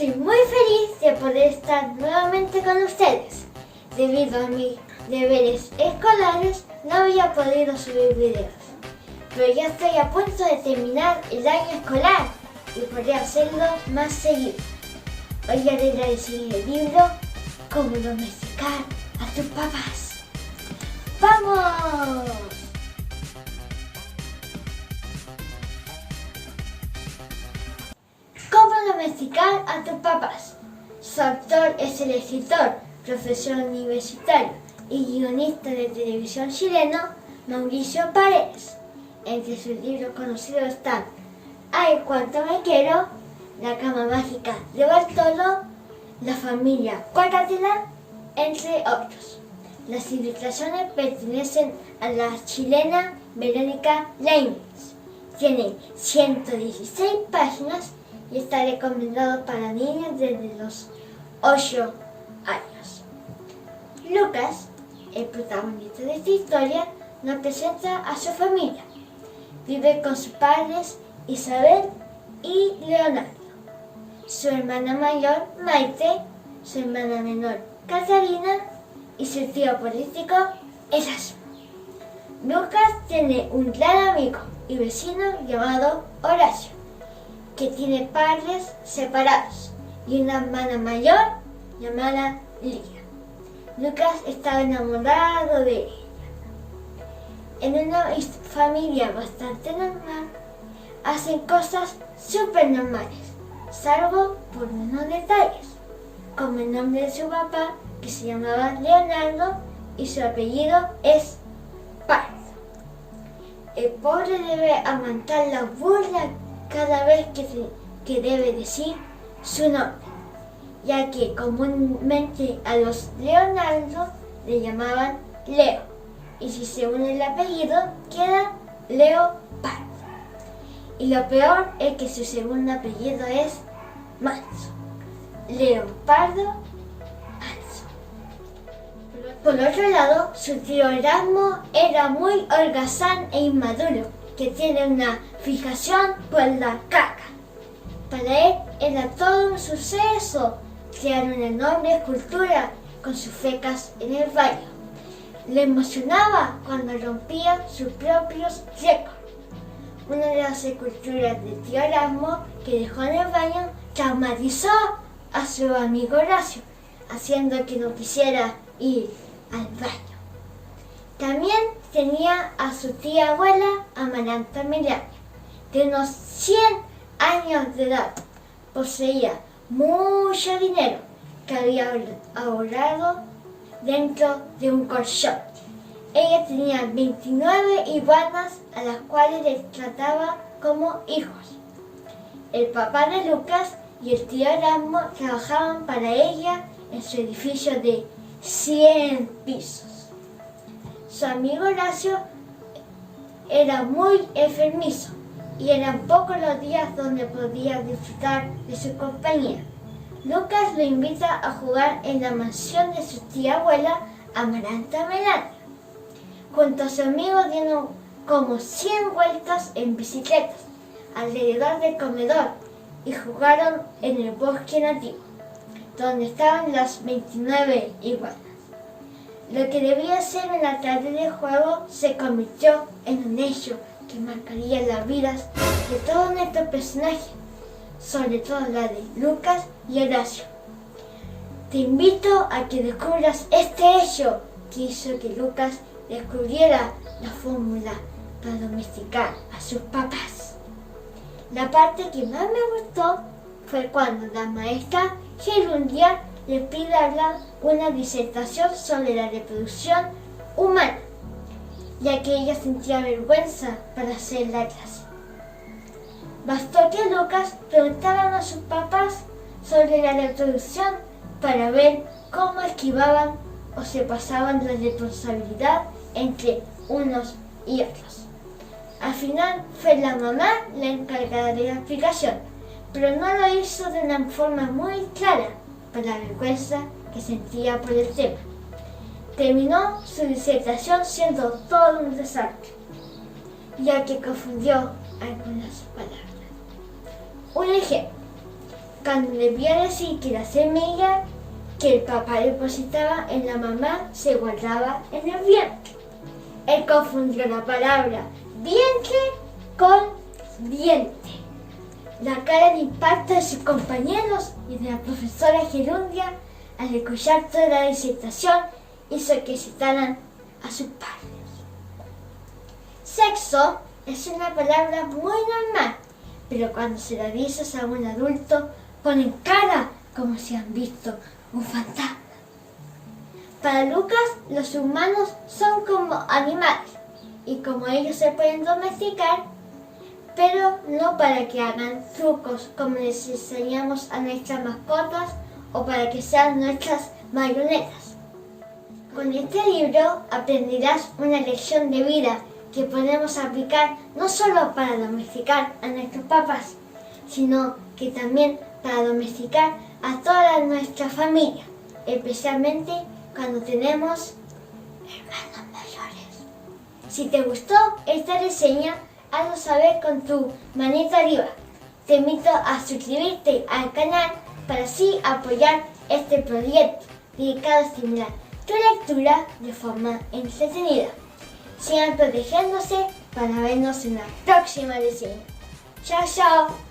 Estoy muy feliz de poder estar nuevamente con ustedes. Debido a mis deberes escolares no había podido subir videos, pero ya estoy a punto de terminar el año escolar y podré hacerlo más seguido. Hoy haré la reseña del libro Cómo domesticar a tus papás. ¡Vamos! ¿Cómo domesticar a tus papás? Su autor es el escritor, profesor universitario y guionista de televisión chileno Mauricio Paredes. Entre sus libros conocidos están Ay, cuánto me quiero, La cama mágica de Bartolo, La familia Cuacatela, entre otros. Las ilustraciones pertenecen a la chilena Verónica Lainez. Tiene 116 páginas y está recomendado para niños desde los 8 años. Lucas, el protagonista de esta historia, nos presenta a su familia. Vive con sus padres Isabel y Leonardo, su hermana mayor Maite, su hermana menor Catalina y su tío político Erasmo. Lucas tiene un gran amigo y vecino llamado Horacio, que tiene padres separados y una hermana mayor llamada Lía. Lucas estaba enamorado de ella. En una familia bastante normal, hacen cosas súper normales, salvo por unos detalles, como el nombre de su papá, que se llamaba Leonardo, y su apellido es Pardo. El pobre debe aguantar la burla cada vez que debe decir su nombre, ya que comúnmente a los Leonardo le llamaban Leo, y si se une el apellido queda Leopardo. Y lo peor es que su segundo apellido es Manso, Leopardo Manso. Por otro lado, su tío Erasmo era muy holgazán e inmaduro, que tiene una fijación por la caca. Para él era todo un suceso crear una enorme escultura con sus fecas en el baño. Le emocionaba cuando rompía sus propios récords. Una de las esculturas del tío Erasmo que dejó en el baño traumatizó a su amigo Horacio, haciendo que no quisiera ir al baño. También tenía a su tía abuela Amaranta Melania, de unos 100 años de edad. Poseía mucho dinero que había ahorrado dentro de un colchón. Ella tenía 29 iguanas a las cuales les trataba como hijos. El papá de Lucas y el tío Erasmo trabajaban para ella en su edificio de 100 pisos. Su amigo Horacio era muy enfermizo y eran pocos los días donde podía disfrutar de su compañía. Lucas lo invita a jugar en la mansión de su tía abuela Amaranta Melania. Junto a su amigo dieron como 100 vueltas en bicicletas alrededor del comedor y jugaron en el bosque nativo, donde estaban las 29 iguanas. Lo que debía ser una tarde de juego se convirtió en un hecho que marcaría las vidas de todos nuestros personajes, sobre todo la de Lucas y Horacio. Te invito a que descubras este hecho que hizo que Lucas descubriera la fórmula para domesticar a sus papás. La parte que más me gustó fue cuando la maestra Gerundia le pide hablar una disertación sobre la reproducción humana, ya que ella sentía vergüenza para hacer la clase. Bastó que Lucas preguntaran a sus papás sobre la reproducción para ver cómo esquivaban o se pasaban la responsabilidad entre unos y otros. Al final fue la mamá la encargada de la explicación, pero no lo hizo de una forma muy clara por la vergüenza que sentía por el tema. Terminó su disertación siendo todo un desastre, ya que confundió algunas palabras. Un ejemplo: cuando le vio decir que la semilla que el papá depositaba en la mamá se guardaba en el vientre. Él confundió la palabra vientre con diente. La cara de impacto de sus compañeros y de la profesora Gerundia al escuchar toda la disertación hizo que citaran a sus padres. Sexo es una palabra muy normal, pero cuando se la dices a un adulto ponen cara como si han visto un fantasma. Para Lucas, los humanos son como animales y como ellos se pueden domesticar, pero no para que hagan trucos como les enseñamos a nuestras mascotas o para que sean nuestras marionetas. Con este libro aprenderás una lección de vida que podemos aplicar no solo para domesticar a nuestros papás, sino que también para domesticar a toda nuestra familia, especialmente cuando tenemos hermanos mayores. Si te gustó esta reseña, hazlo saber con tu manito arriba. Te invito a suscribirte al canal para así apoyar este proyecto dedicado a estimular tu lectura de forma entretenida. Sigan protegiéndose para vernos en la próxima reseña. ¡Chao, chao!